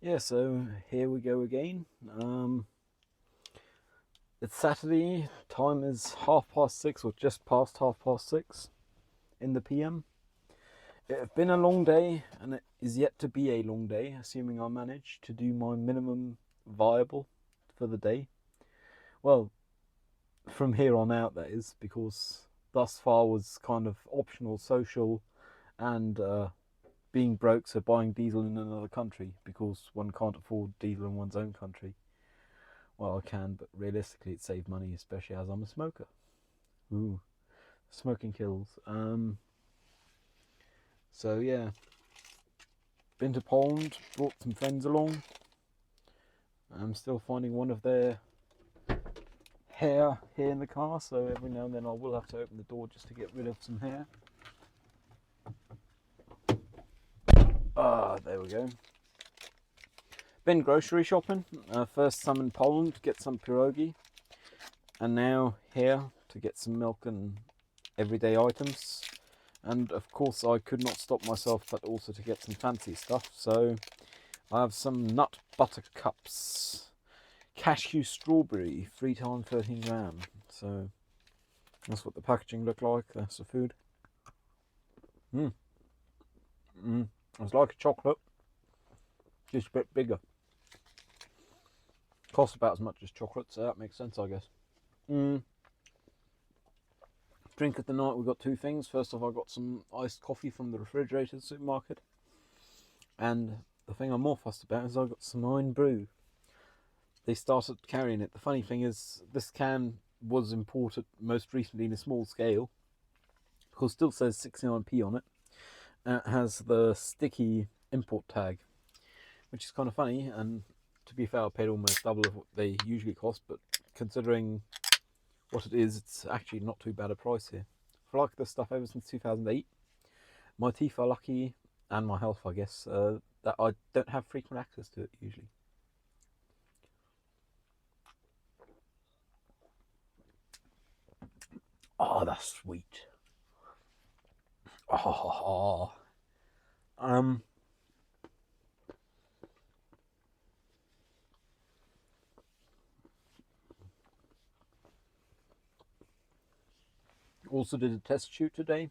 Yeah, so here we go again. It's Saturday. Time is 6:30, or just past 6:30 in the PM. It has been a long day, and it is yet to be a long day, assuming I manage to do my minimum viable for the day. Well, from here on out, that is, because thus far was kind of optional, social, and being broke, so buying diesel in another country because one can't afford diesel in one's own country. Well, I can, but realistically, it saves money, especially as I'm a smoker. Ooh, smoking kills. So yeah, been to Poland, brought some friends along. I'm still finding one of their hair here in the car, so every now and then I will have to open the door just to get rid of some hair. There we go. Been grocery shopping. First some in Poland to get some pierogi, and now here to get some milk and everyday items. And of course I could not stop myself but also to get some fancy stuff, so I have some nut butter cups, cashew strawberry, 3 times 13 gram. So that's what the packaging looked like. That's the food. It's like a chocolate, just a bit bigger. Costs about as much as chocolate, so that makes sense, I guess. Drink of the night, we've got two things. First off, I got some iced coffee from the refrigerated supermarket, and the thing I'm more fussed about is I got some Irn-Bru. They started carrying it. The funny thing is, this can was imported most recently in a small scale, because it still says 69p on it, and it has the sticky import tag, which is kind of funny. And to be fair, I paid almost double of what they usually cost, but considering what it is, it's actually not too bad a price here. I've liked this stuff ever since 2008. My teeth are lucky, and my health, I guess, that I don't have frequent access to it usually. Oh, that's sweet. Oh, um, also did a test shoot today.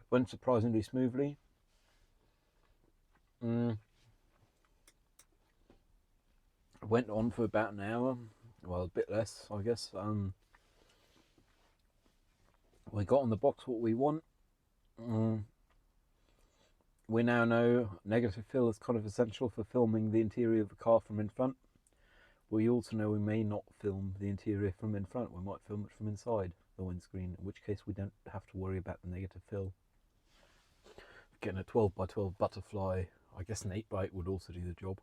Went surprisingly smoothly. Went on for about an hour. Well, a bit less, I guess. We got on the box what we want. We now know negative fill is kind of essential for filming the interior of the car from in front. We also know we may not film the interior from in front. We might film it from inside the windscreen, in which case we don't have to worry about the negative fill. Getting a 12x12 butterfly, I guess an 8x8 would also do the job.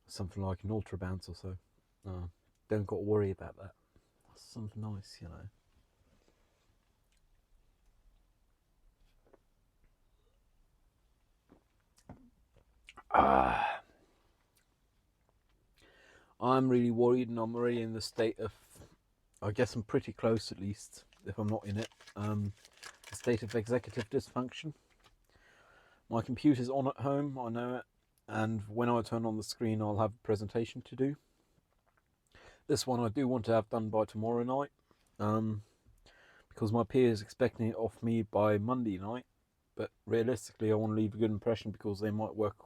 Something like an Ultra Bounce or so. Don't got to worry about that. That's something nice, you know. I'm really worried, and I'm already in the state of, I guess I'm pretty close at least, if I'm not in it, a state of executive dysfunction. My computer's on at home, I know it, and when I turn on the screen I'll have a presentation to do. This one I do want to have done by tomorrow night, because my peer is expecting it off me by Monday night, but realistically I want to leave a good impression because they might work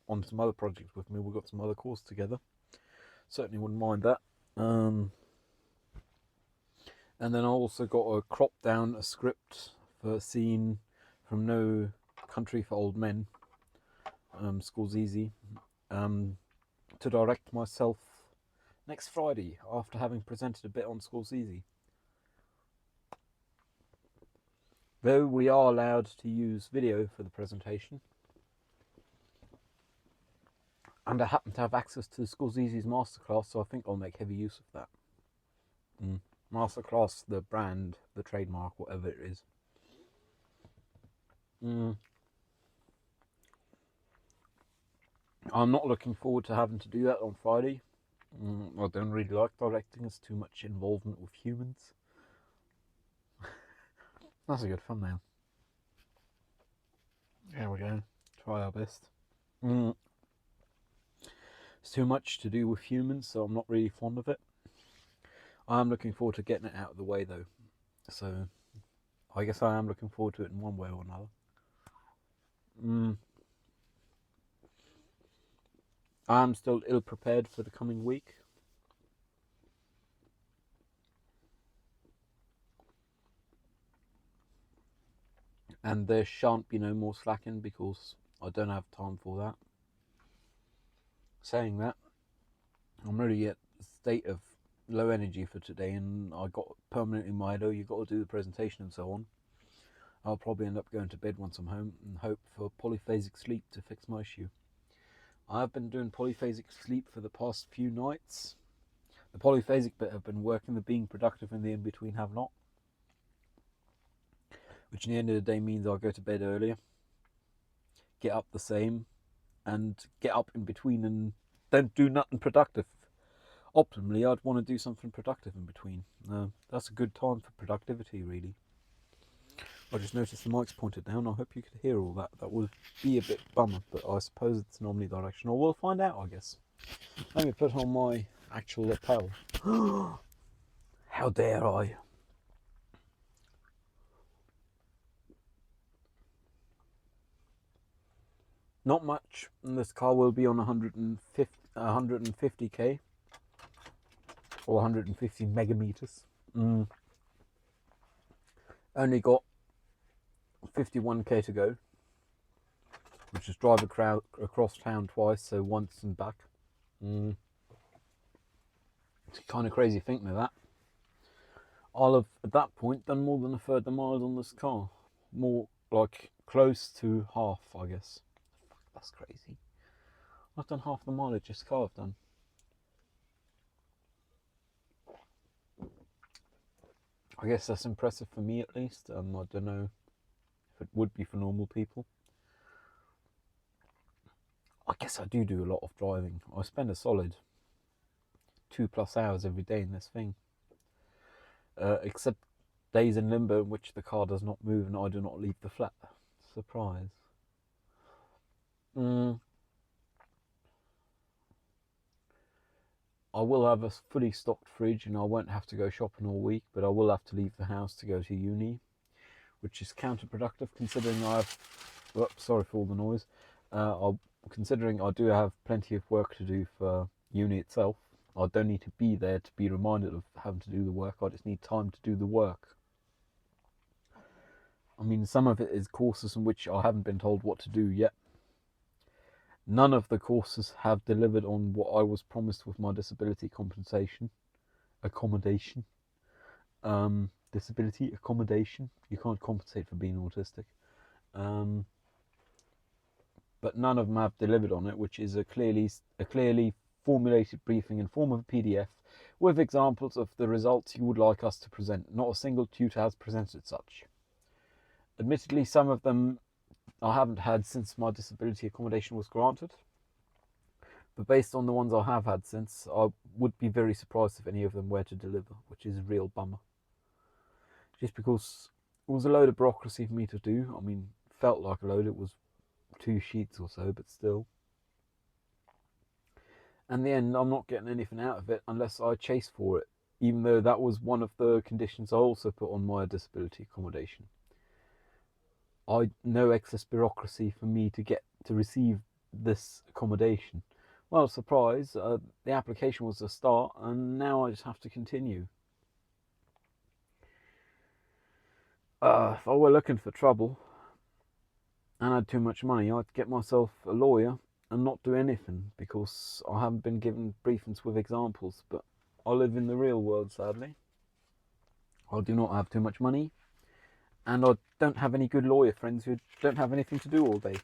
on some other projects with me. We've got some other courses together. Certainly wouldn't mind that. And then I also got to crop down a script for a scene from No Country for Old Men, Scorsese, to direct myself next Friday after having presented a bit on Scorsese. Though we are allowed to use video for the presentation, and I happen to have access to Scorsese's masterclass, so I think I'll make heavy use of that. Masterclass, the brand, the trademark, whatever it is. I'm not looking forward to having to do that on Friday. I don't really like directing. It's too much involvement with humans. That's a good thumbnail. There we go. Try our best. It's too much to do with humans, so I'm not really fond of it. I am looking forward to getting it out of the way though, so I guess I am looking forward to it in one way or another. I am still ill prepared for the coming week. And there shan't be no more slacking because I don't have time for that. Saying that, I'm really at a state of low energy for today, and I got permanently in my head, oh, you've got to do the presentation and so on. I'll probably end up going to bed once I'm home and hope for polyphasic sleep to fix my issue. I've been doing polyphasic sleep for the past few nights. The polyphasic bit have been working, the being productive and the in-between have not. Which in the end of the day means I'll go to bed earlier, get up the same, and get up in between and don't do nothing productive. Optimally, I'd want to do something productive in between. That's a good time for productivity, really. I just noticed the mic's pointed down. I hope you could hear all that. That would be a bit bummer, but I suppose it's normally directional. We'll find out, I guess. Let me put on my actual lapel. How dare I? Not much. This car will be on 150k or 150 megameters. Only got 51k to go, which is drive across town twice, so once and back. It's kind of crazy thinking of that. I'll have at that point done more than a third the miles on this car. More like close to half, I guess. Fuck, that's crazy. I've done half the mileage this car I've done. I guess that's impressive for me at least. I don't know if it would be for normal people. I guess I do a lot of driving. I spend a solid 2+ hours every day in this thing. Except days in limbo in which the car does not move and I do not leave the flat. Surprise. I will have a fully stocked fridge and I won't have to go shopping all week, but I will have to leave the house to go to uni, which is counterproductive considering I have... sorry for all the noise. Considering I do have plenty of work to do for uni itself. I don't need to be there to be reminded of having to do the work. I just need time to do the work. I mean, some of it is courses in which I haven't been told what to do yet. None of the courses have delivered on what I was promised with my disability accommodation. Disability accommodation. You can't compensate for being autistic. But none of them have delivered on it, which is a clearly formulated briefing in form of a PDF with examples of the results you would like us to present. Not a single tutor has presented such. Admittedly, some of them I haven't had since my disability accommodation was granted, but based on the ones I have had since, I would be very surprised if any of them were to deliver, which is a real bummer. Just because it was a load of bureaucracy for me to do. I mean, felt like a load. It was 2 sheets or so, but still. In the end, I'm not getting anything out of it unless I chase for it, even though that was one of the conditions I also put on my disability accommodation. No excess bureaucracy for me to receive this accommodation. Well, surprise, the application was a start and now I just have to continue. If I were looking for trouble and had too much money, I'd get myself a lawyer and not do anything, because I haven't been given briefings with examples, but I live in the real world, sadly. I do not have too much money, and I don't have any good lawyer friends who don't have anything to do all day.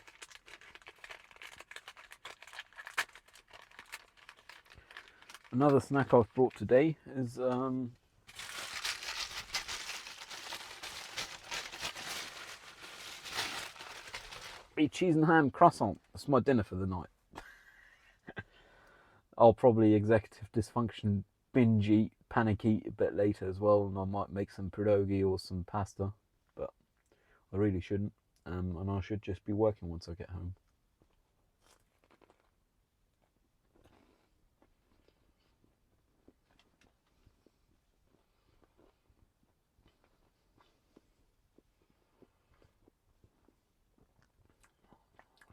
Another snack I've brought today is a cheese and ham croissant. That's my dinner for the night. I'll probably executive dysfunction binge eat, panic eat a bit later as well, and I might make some pierogi or some pasta, but I really shouldn't, and I should just be working once I get home.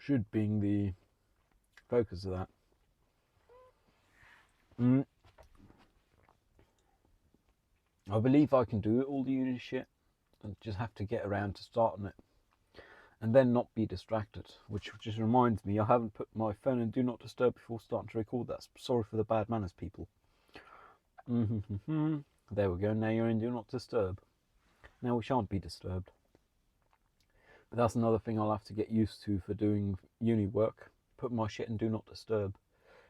should being the focus of that. I believe I can do all the uni shit and just have to get around to starting it and then not be distracted, which just reminds me I haven't put my phone in do not disturb before starting to record that. Sorry for the bad manners, people. There we go, now you're in do not disturb. Now we shan't be disturbed. But that's another thing I'll have to get used to for doing uni work, put my shit in do not disturb,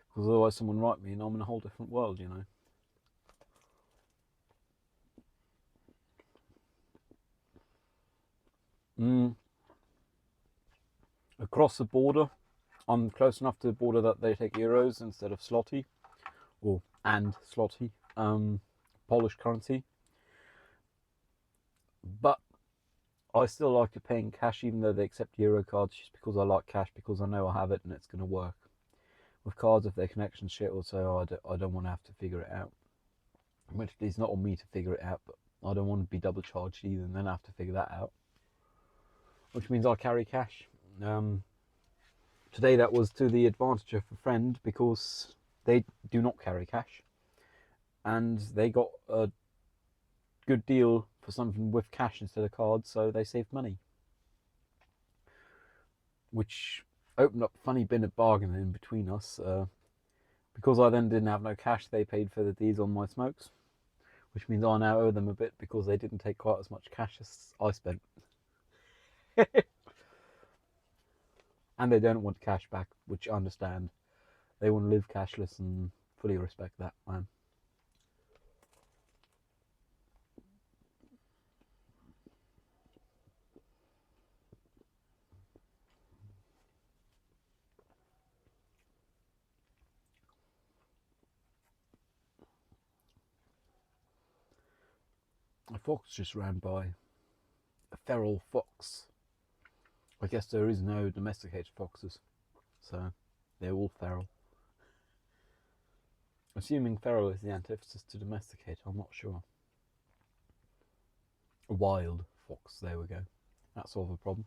because otherwise someone write me and I'm in a whole different world, you know. Across the border, I'm close enough to the border that they take euros instead of zloty, and zloty, Polish currency. But I still like to pay in cash, even though they accept euro cards, just because I like cash, because I know I have it and it's going to work. With cards, if their connection shit or so, I don't want to have to figure it out. Which it's not on me to figure it out, but I don't want to be double charged either and then have to figure that out. Which means I carry cash. Today that was to the advantage of a friend because they do not carry cash. And they got a good deal for something with cash instead of cards, so they saved money. Which opened up a funny bin of bargaining between us. Because I then didn't have no cash, they paid for the deeds on my smokes. Which means I now owe them a bit because they didn't take quite as much cash as I spent. And they don't want cash back, which I understand. They want to live cashless and fully respect that, man. A fox just ran by. A feral fox. I guess there is no domesticated foxes, so they're all feral. Assuming feral is the antithesis to domesticate, I'm not sure. A wild fox, there we go. That solves the problem.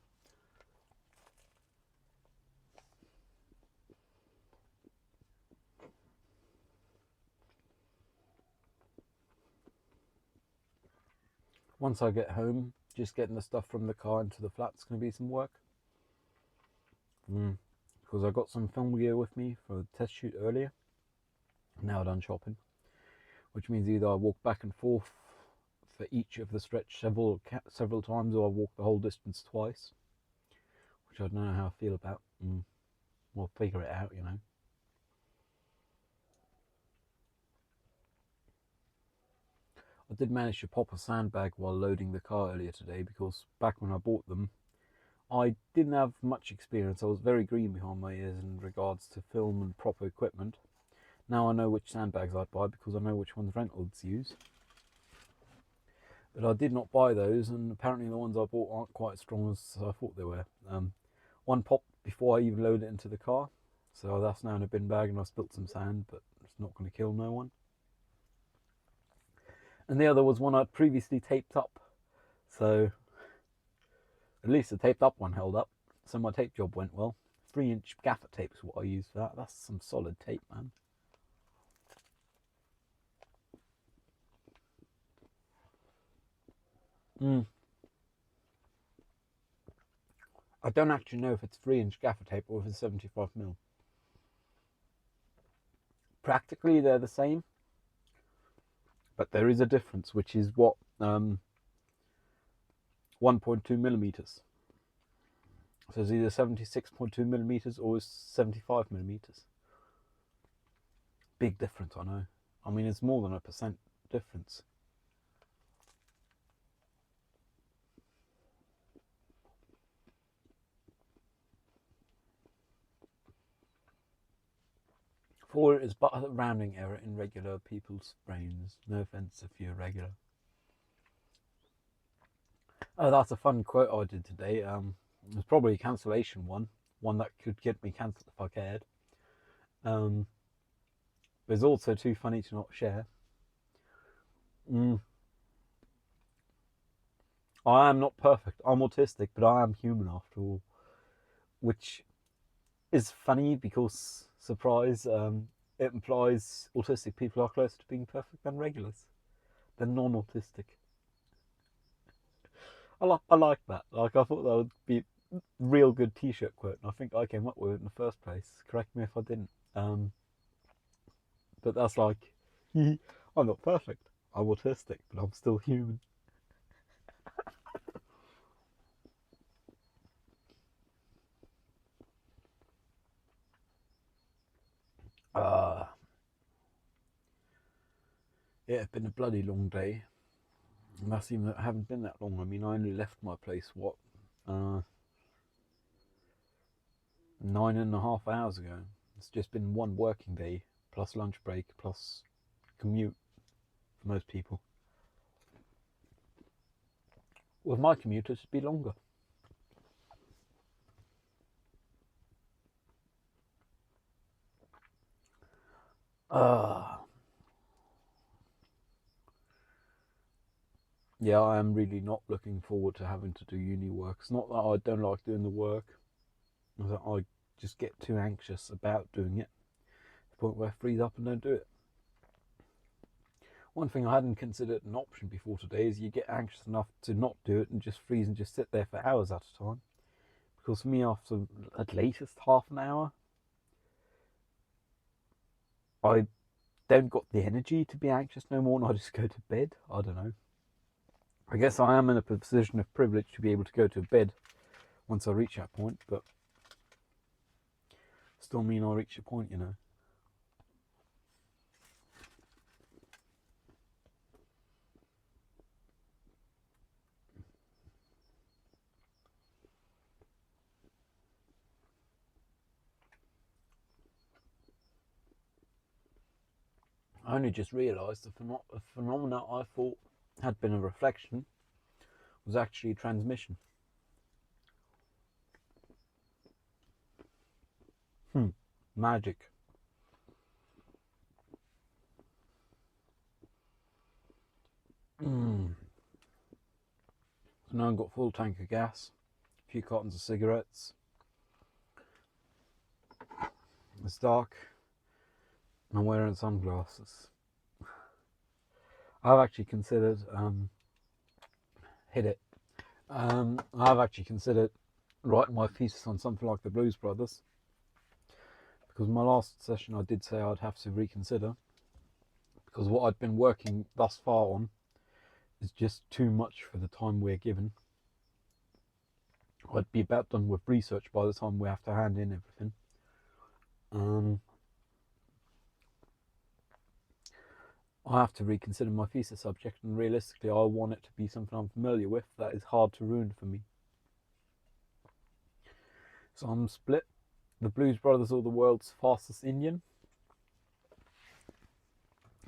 Once I get home, just getting the stuff from the car into the flat's going to be some work. Because I got some film gear with me for the test shoot earlier. Now done shopping. Which means either I walk back and forth for each of the stretch several times, or I walk the whole distance twice. Which I don't know how I feel about. We'll figure it out, you know. I did manage to pop a sandbag while loading the car earlier today, because back when I bought them, I didn't have much experience. I was very green behind my ears in regards to film and proper equipment. Now I know which sandbags I'd buy because I know which ones Reynolds use. But I did not buy those, and apparently the ones I bought aren't quite as strong as I thought they were. One popped before I even loaded it into the car, so that's now in a bin bag and I spilt some sand, but it's not going to kill no one. And the other was one I'd previously taped up, so at least the taped up one held up, so my tape job went well. 3-inch gaffer tape is what I used for that. That's some solid tape, man. I don't actually know if it's 3-inch gaffer tape or if it's 75mm. Practically they're the same, but there is a difference, which is what 1.2mm. So it's either 76.2mm or 75mm. Big difference, I know. I mean, it's more than a % difference. For it is but a rounding error in regular people's brains. No offence if you're regular. Oh, that's a fun quote I did today. It was probably a cancellation one that could get me cancelled if I cared. There's also too funny to not share. I am not perfect. I'm autistic, but I am human after all. Which is funny because, surprise, it implies autistic people are closer to being perfect than regulars, than non-autistic. I like that. Like, I thought that would be a real good T-shirt quote, and I think I came up with it in the first place. Correct me if I didn't. But that's like, I'm not perfect. I'm autistic, but I'm still human. Uh, yeah, it's been a bloody long day. And that's even, I haven't been that long. I mean, I only left my place, what, 9.5 hours ago. It's just been one working day, plus lunch break, plus commute for most people. With my commute, it should be longer. Yeah, I am really not looking forward to having to do uni work. It's not that I don't like doing the work, it's that I just get too anxious about doing it, to the point where I freeze up and don't do it. One thing I hadn't considered an option before today is you get anxious enough to not do it and just freeze and just sit there for hours at a time. Because for me, after at latest half an hour, I don't got the energy to be anxious no more, and I just go to bed. I don't know. I guess I am in a position of privilege to be able to go to bed once I reach that point, but still mean I reach a point, you know. I only just realised the phenomena I thought had been a reflection was actually transmission. Magic. So now I've got full tank of gas, a few cartons of cigarettes. It's dark, and I'm wearing sunglasses. I've actually considered I've actually considered writing my thesis on something like the Blues Brothers, because my last session I did say I'd have to reconsider, because what I'd been working thus far on is just too much for the time we're given. I'd be about done with research by the time we have to hand in everything. I have to reconsider my thesis subject, and realistically I want it to be something I'm familiar with that is hard to ruin for me. So I'm split. The Blues Brothers are the world's fastest Indian,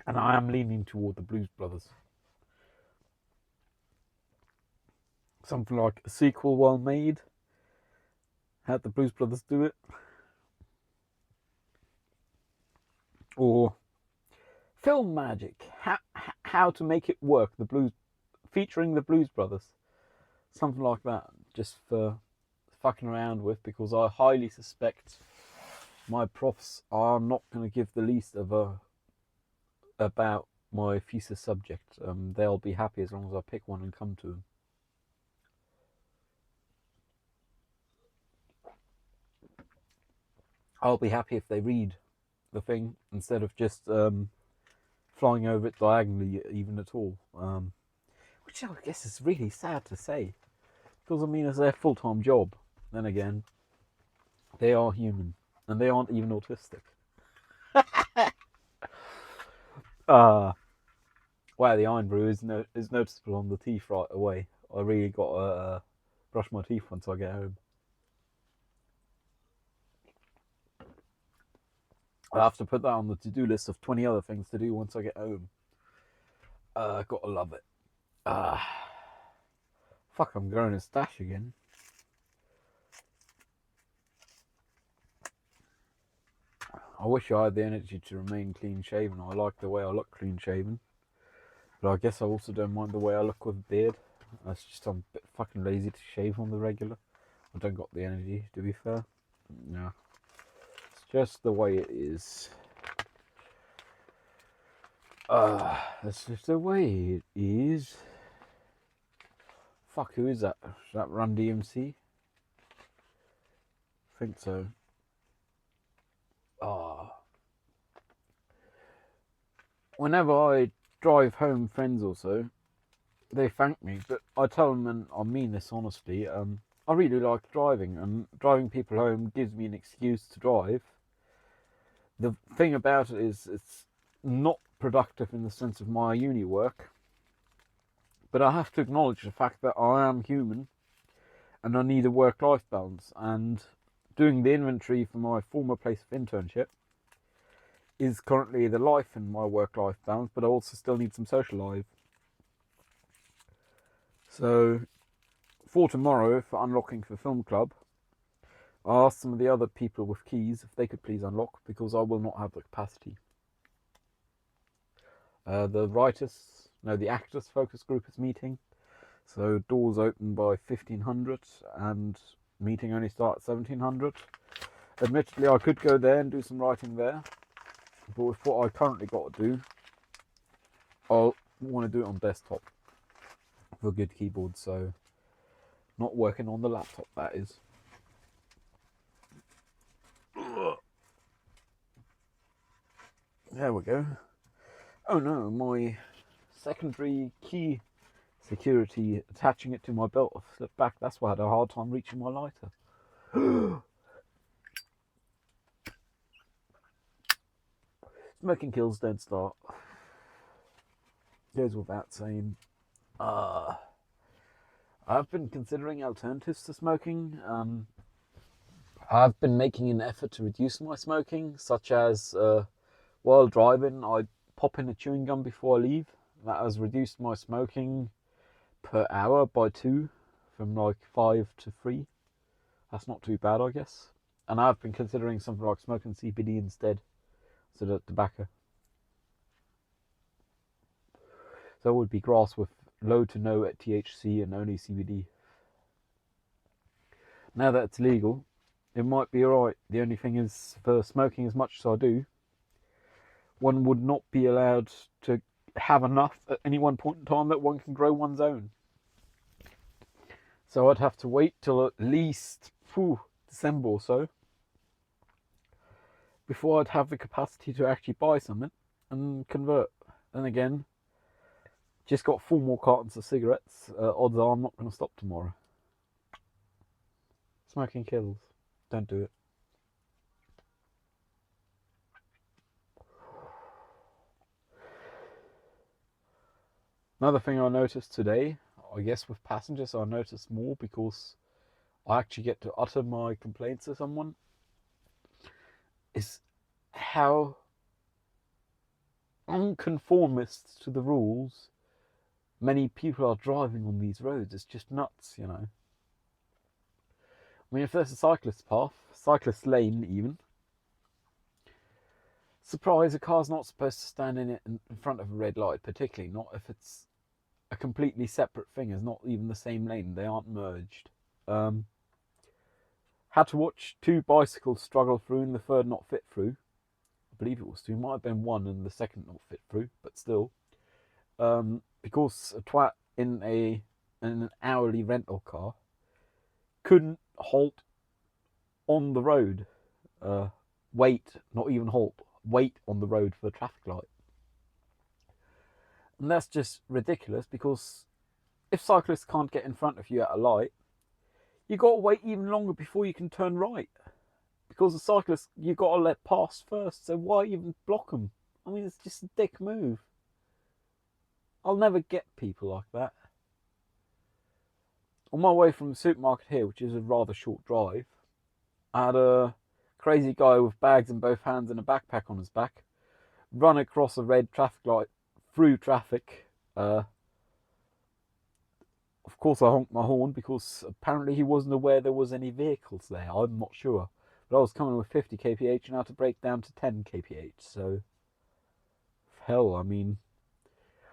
and I am leaning toward the Blues Brothers. Something like a sequel well made. How'd the Blues Brothers do it? Or film magic. How to make it work. The Blues, featuring the Blues Brothers. Something like that. Just for fucking around with, because I highly suspect my profs are not going to give the least of a about my thesis subject. They'll be happy as long as I pick one and come to them. I'll be happy if they read the thing instead of just flying over it diagonally even at all. Which I guess is really sad to say, because I mean it's their full-time job. Then again, they are human and they aren't even autistic. Wow, the Irn-Bru is noticeable on the teeth right away. I really got to brush my teeth once I get home. I have to put that on the to-do list of 20 other things to do once I get home. Gotta love it. Fuck, I'm growing a stash again. I wish I had the energy to remain clean shaven. I like the way I look clean shaven. But I guess I also don't mind the way I look with a beard. It's just I'm a bit fucking lazy to shave on the regular. I don't got the energy, to be fair. Yeah. Just the way it is. That's just the way it is. Fuck, who is that? Is that Run DMC? I think so. Whenever I drive home friends or so, they thank me, but I tell them, and I mean this honestly, I really like driving, and driving people home gives me an excuse to drive. The thing about it is it's not productive in the sense of my uni work, but I have to acknowledge the fact that I am human and I need a work-life balance, and doing the inventory for my former place of internship is currently the life in my work-life balance, but I also still need some social life. So for tomorrow, for unlocking for Film Club, I asked some of the other people with keys if they could please unlock, because I will not have the capacity. The actors focus group is meeting, so doors open by 1500 and meeting only start at 1700. Admittedly, I could go there and do some writing there, but with what I currently got to do, I want to do it on desktop with a good keyboard, so not working on the laptop, that is. There we go. Oh no, my secondary key security attaching it to my belt slipped back. That's why I had a hard time reaching my lighter. Smoking kills don't start. Goes without saying. I've been considering alternatives to smoking. I've been making an effort to reduce my smoking, such as while driving, I pop in a chewing gum before I leave. That has reduced my smoking per hour by 2, from like 5 to 3. That's not too bad, I guess. And I've been considering something like smoking CBD instead of tobacco. So it would be grass with low to no THC and only CBD. Now that it's legal, it might be alright. The only thing is, for smoking as much as I do, one would not be allowed to have enough at any one point in time that one can grow one's own. So I'd have to wait till at least December or so before I'd have the capacity to actually buy something and convert. Then again, just got 4 more cartons of cigarettes. Odds are I'm not going to stop tomorrow. Smoking kills. Don't do it. Another thing I noticed today, I guess with passengers I noticed more because I actually get to utter my complaints to someone, is how unconformist to the rules many people are driving on these roads. It's just nuts, you know. I mean, if there's a cyclist path, cyclist lane even, surprise, a car's not supposed to stand in front of a red light, particularly not if it's a completely separate thing. It's not even the same lane, they aren't merged. Had to watch 2 bicycles struggle through and the third not fit through. I believe it was 2, might have been 1 and the second not fit through, but still. Because a twat in an hourly rental car couldn't halt on the road. Wait, not even halt, wait on the road for a traffic light. And that's just ridiculous, because if cyclists can't get in front of you at a light, you've got to wait even longer before you can turn right. Because the cyclists, you've got to let pass first, so why even block them? I mean, it's just a dick move. I'll never get people like that. On my way from the supermarket here, which is a rather short drive, I had a crazy guy with bags in both hands and a backpack on his back run across a red traffic light through traffic. Of course I honked my horn because apparently he wasn't aware there was any vehicles there. I'm not sure. But I was coming with 50 kph and had to brake down to 10 kph. So, hell, I mean,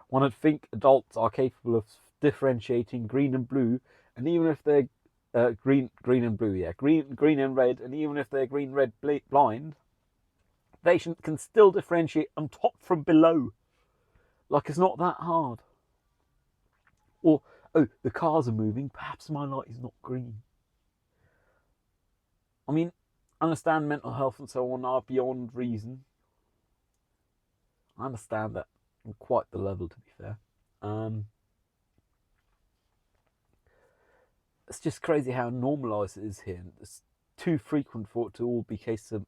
one would think adults are capable of differentiating green and blue, and even if they're green and blue, yeah, green and red, and even if they're green-red blind, Patient can still differentiate on top from below. Like, it's not that hard. Or, oh, the cars are moving, perhaps my light is not green. I mean, I understand mental health and so on are beyond reason. I understand that on quite the level, to be fair. It's just crazy how normalised it is here. It's too frequent for it to all be cases of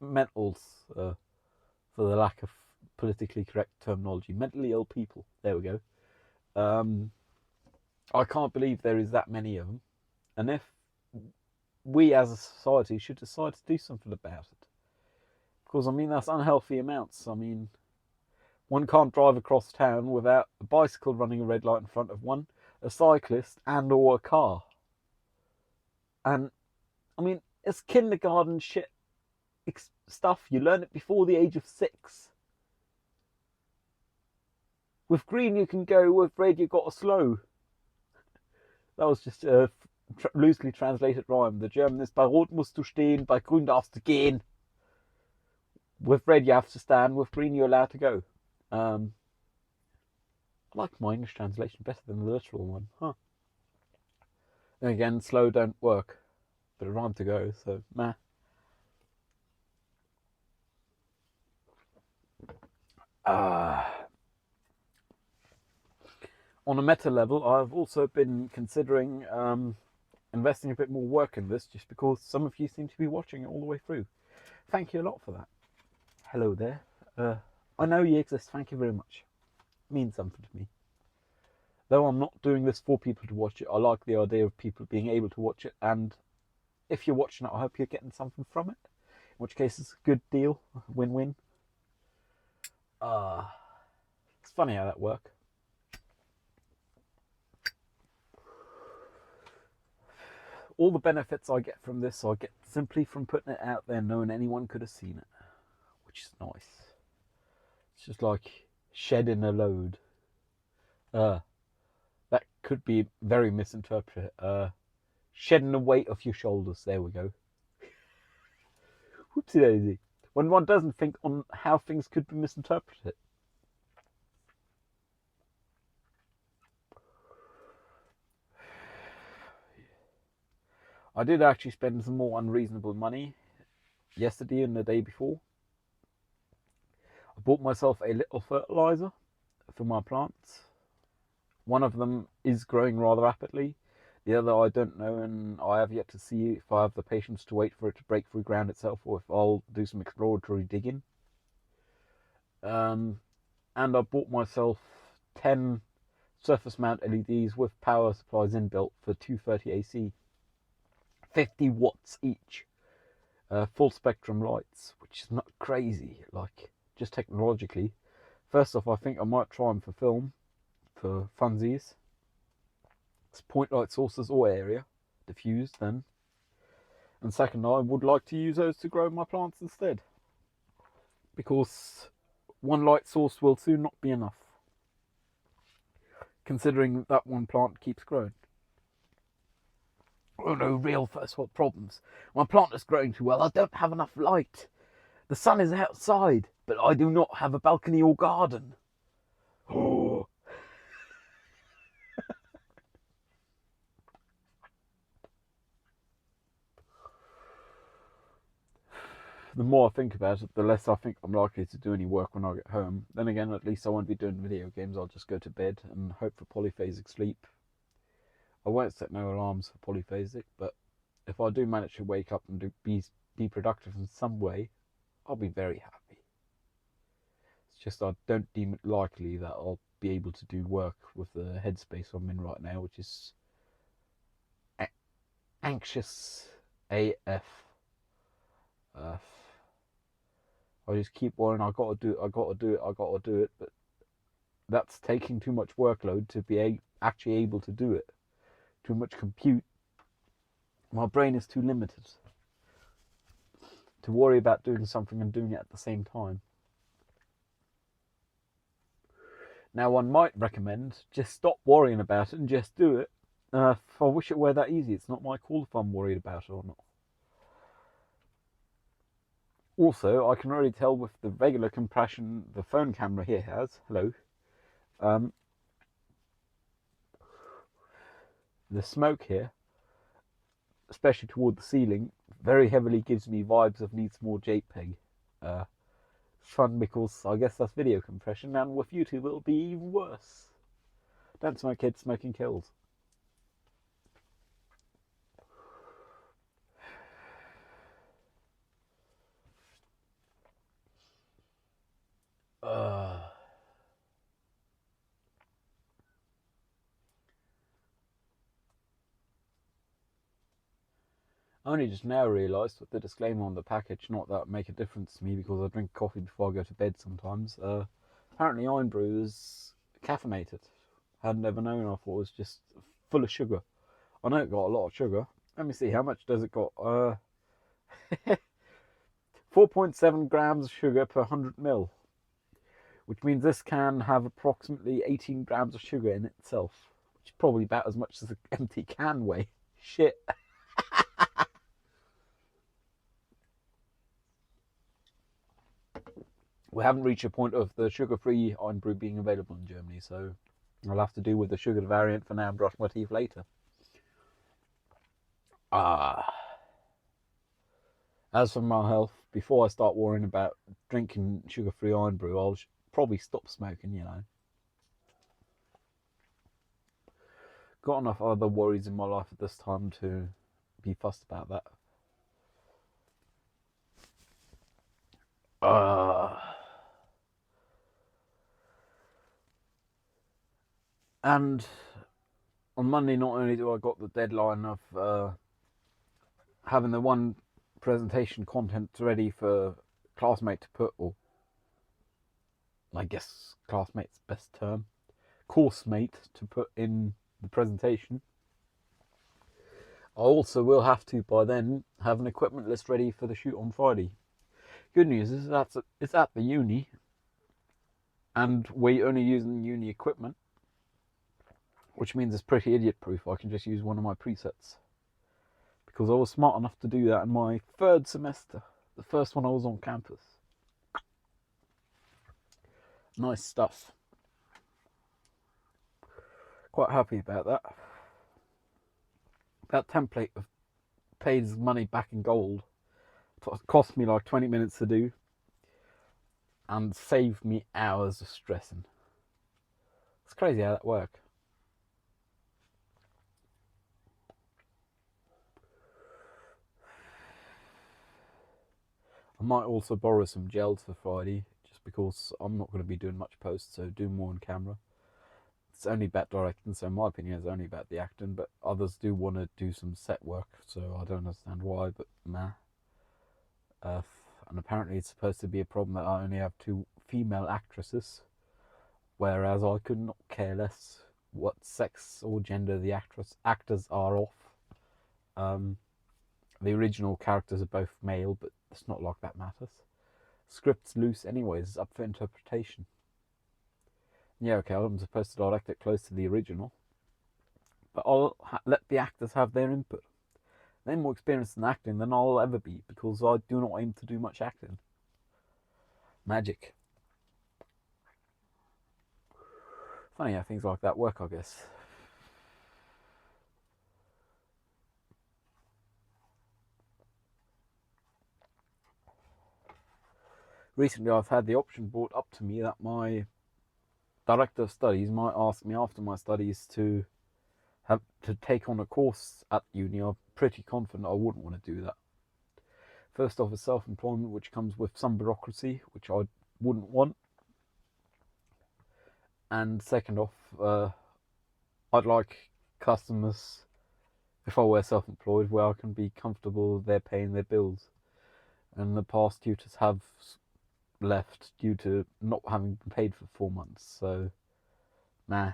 mentals, for the lack of politically correct terminology. Mentally ill people. There we go. I can't believe there is that many of them. And if we as a society should decide to do something about it. Because, I mean, that's unhealthy amounts. I mean, one can't drive across town without a bicycle running a red light in front of one, a cyclist, and or a car. And, I mean, it's kindergarten shit stuff. You learn it before the age of 6. With green you can go, with red you got to slow. That was just a loosely translated rhyme. The German is, bei Rot musst du stehen, bei Grün darfst du gehen. With red you have to stand, with green you're allowed to go. I like my English translation better than the literal one. Huh. And again, slow don't work. But a rhyme to go, so meh. On a meta level, I've also been considering investing a bit more work in this, just because some of you seem to be watching it all the way through. Thank you a lot for that. Hello there. I know you exist. Thank you very much. It means something to me. Though I'm not doing this for people to watch it, I like the idea of people being able to watch it, and if you're watching it, I hope you're getting something from it. In which case, it's a good deal. Win-win. It's funny how that works. All the benefits I get from this, I get simply from putting it out there, knowing anyone could have seen it, which is nice. It's just like shedding a load. That could be very misinterpreted. Shedding the weight off your shoulders. There we go. Whoopsie daisy. When one doesn't think on how things could be misinterpreted. I did actually spend some more unreasonable money yesterday and the day before. I bought myself a little fertilizer for my plants. One of them is growing rather rapidly. The other I don't know, and I have yet to see if I have the patience to wait for it to break through ground itself, or if I'll do some exploratory digging. And I bought myself 10 surface mount LEDs with power supplies inbuilt for 230 AC. 50 watts each. Full spectrum lights, which is not crazy, like, just technologically. First off, I think I might try them for film, for funsies. It's point light sources or area, diffused then. And second, I would like to use those to grow my plants instead. Because one light source will soon not be enough, considering that one plant keeps growing. Oh no, real first world problems. My plant is growing too well. I don't have enough light. The sun is outside, but I do not have a balcony or garden. Oh. The more I think about it, the less I think I'm likely to do any work when I get home. Then again, at least I won't be doing video games. I'll just go to bed and hope for polyphasic sleep. I won't set no alarms for polyphasic, but if I do manage to wake up and be productive in some way, I'll be very happy. It's just I don't deem it likely that I'll be able to do work with the headspace I'm in right now, which is anxious AF. I just keep worrying, I gotta do it, but that's taking too much workload to be actually able to do it. Too much compute. My brain is too limited to worry about doing something and doing it at the same time. Now, one might recommend just stop worrying about it and just do it. I wish it were that easy. It's not my call if I'm worried about it or not. Also, I can already tell with the regular compression the phone camera here has, hello, the smoke here, especially toward the ceiling, very heavily gives me vibes of Needs More JPEG. Fun because I guess that's video compression, and with YouTube it'll be even worse. Don't smoke, kids, smoking kills. I only just now realised with the disclaimer on the package, not that it make a difference to me because I drink coffee before I go to bed sometimes. Apparently Irn-Bru is caffeinated. Had never known. I thought it was just full of sugar. I know it got a lot of sugar. Let me see, how much does it got? 4.7 grams of sugar per 100 ml, which means this can have approximately 18 grams of sugar in itself, which is probably about as much as an empty can weigh. Shit. We haven't reached a point of the sugar-free Irn-Bru being available in Germany, so I'll have to do with the sugared variant for now and brush my teeth later. As for my health, before I start worrying about drinking sugar-free Irn-Bru, I'll probably stop smoking, you know. Got enough other worries in my life at this time to be fussed about that. And on Monday, not only do I got the deadline of having the one presentation content ready for classmate to put, or I guess classmate's best term, course mate to put in the presentation, I also will have to by then have an equipment list ready for the shoot on Friday. Good news is that it's at the uni, and we're only using uni equipment, which means it's pretty idiot proof. I can just use one of my presets, because I was smart enough to do that in my third semester, the first one I was on campus. Nice stuff. Quite happy about that. That template pays money back in gold. It cost me like 20 minutes to do and saved me hours of stressing. It's crazy how that works. I might also borrow some gels for Friday, just because I'm not going to be doing much post, so do more on camera. It's only about directing, so my opinion is only about the acting, but others do want to do some set work, so I don't understand why, but nah. And apparently it's supposed to be a problem that I only have 2 female actresses, whereas I could not care less what sex or gender the actors are of. The original characters are both male, but it's not like that matters. Script's loose anyways, it's up for interpretation. Yeah, okay, I'm supposed to direct it close to the original, but I'll let the actors have their input. They're more experienced in acting than I'll ever be, because I do not aim to do much acting. Magic. Funny how things like that work, I guess. Recently I've had the option brought up to me that my director of studies might ask me after my studies to have to take on a course at uni. I'm pretty confident I wouldn't want to do that. First off is self-employment, which comes with some bureaucracy, which I wouldn't want. And second off, I'd like customers, if I were self-employed, where I can be comfortable they're paying their bills. And the past tutors have left due to not having been paid for 4 months, so nah.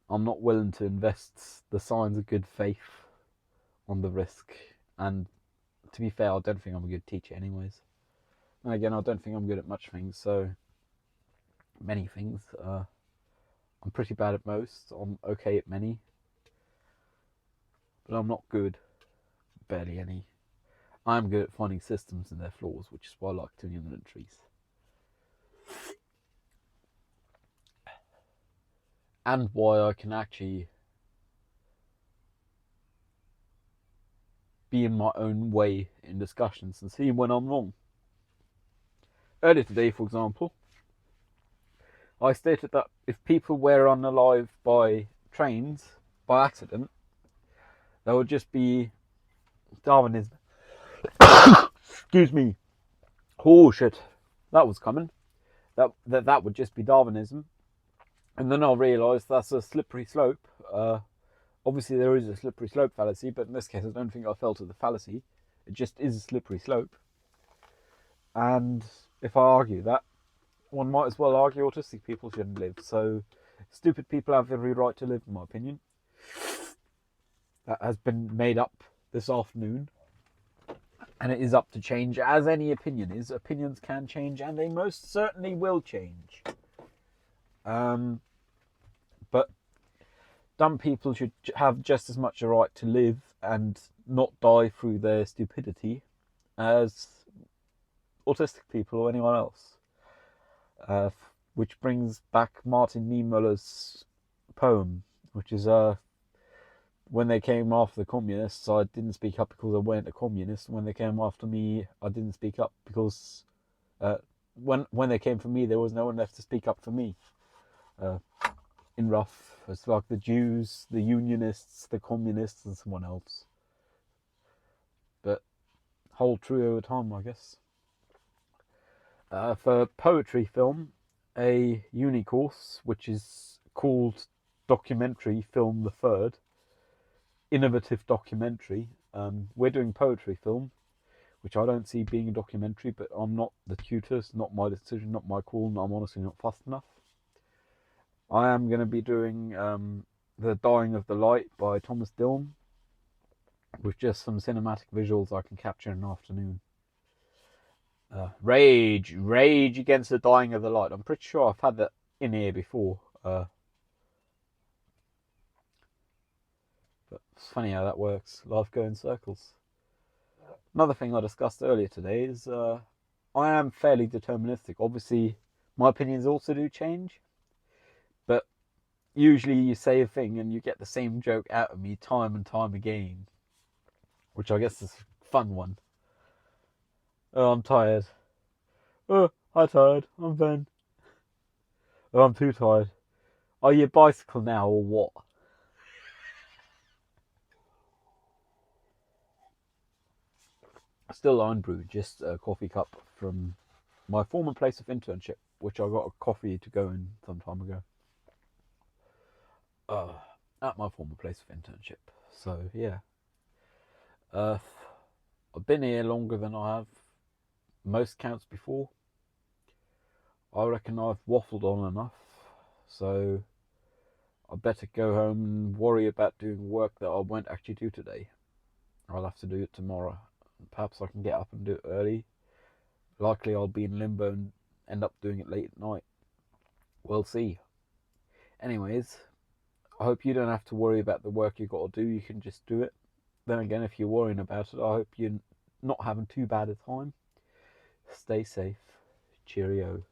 I'm not willing to invest the signs of good faith on the risk, and to be fair, I don't think I'm a good teacher anyways. And again, I don't think I'm good at much things, so many things. I'm pretty bad at most, I'm okay at many, but I'm not good, barely any. I'm good at finding systems and their flaws, which is why I like doing inventories. And why I can actually be in my own way in discussions and see when I'm wrong. Earlier today, for example, I stated that if people were unalive by trains by accident, there would just be Darwinism. Excuse me. Oh shit, that was coming. That would just be Darwinism, and then I realised that's a slippery slope. Obviously, there is a slippery slope fallacy, but in this case, I don't think I fell to the fallacy. It just is a slippery slope. And if I argue that, one might as well argue autistic people shouldn't live. So, stupid people have every right to live, in my opinion. That has been made up this afternoon. And it is up to change, as any opinion is. Opinions can change, and they most certainly will change. But dumb people should have just as much a right to live and not die through their stupidity as autistic people or anyone else. Which brings back Martin Niemöller's poem, which is when they came after the communists, I didn't speak up because I weren't a communist. When they came after me, I didn't speak up because when they came for me, there was no one left to speak up for me. In rough, it's like the Jews, the Unionists, the communists, and someone else. But hold true over time, I guess. For poetry film, a uni course, which is called Documentary Film the Third, innovative documentary. We're doing poetry film, which I don't see being a documentary, but I'm not the tutor. It's not my decision, not my call, and I'm honestly not fussed enough. I am going to be doing The Dying of the Light by Thomas Dilm, with just some cinematic visuals I can capture in an afternoon. Rage Against the Dying of the Light. I'm pretty sure I've had that in here before. But it's funny how that works. Life goes in circles. Another thing I discussed earlier today is I am fairly deterministic. Obviously, my opinions also do change. But usually you say a thing and you get the same joke out of me time and time again. Which I guess is a fun one. Oh, I'm tired. Oh, I'm tired. I'm Ben. Oh, I'm too tired. Are you a bicycle now or what? Still Ironbrew, just a coffee cup from my former place of internship, which I got a coffee to go in some time ago. At my former place of internship. So, yeah. I've been here longer than I have most counts before. I reckon I've waffled on enough, so I better go home and worry about doing work that I won't actually do today. I'll have to do it tomorrow. Perhaps I can get up and do it early. Likely I'll be in limbo and end up doing it late at night. We'll see. Anyways, I hope you don't have to worry about the work you got to do. You can just do it. Then again, if you're worrying about it, I hope you're not having too bad a time. Stay safe. Cheerio.